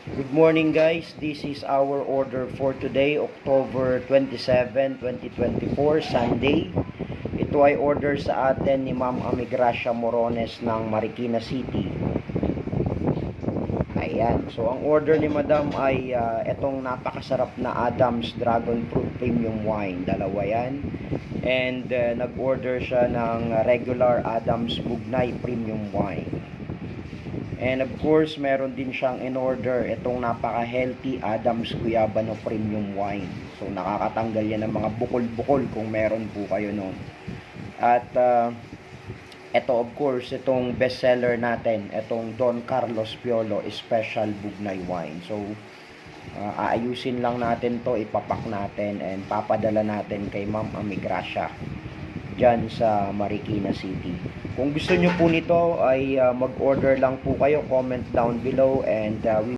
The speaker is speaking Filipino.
Good morning guys, this is our order for today, October 27, 2024, Sunday. Ito ay order sa atin ni Ma'am Amigracia Morones ng Marikina City. Ayan, so ang order ni Madam ay itong napakasarap na Adams Dragon Fruit Premium Wine. Dalawa yan. And nag-order siya ng regular Adams Bugnay Premium Wine. And of course, meron din siyang in-order itong napaka-healthy Adams Guyabano Premium Wine. So, nakakatanggal yan ng mga bukol-bukol kung meron po kayo nun. At ito of course, itong bestseller natin, itong Don Carlos Piolo Special Bugnay Wine. So, aayusin lang natin to, ipapak natin, and papadala natin kay Ma'am Amigracia dyan sa Marikina City. Kung gusto nyo po nito ay mag-order lang po kayo, comment down below, and we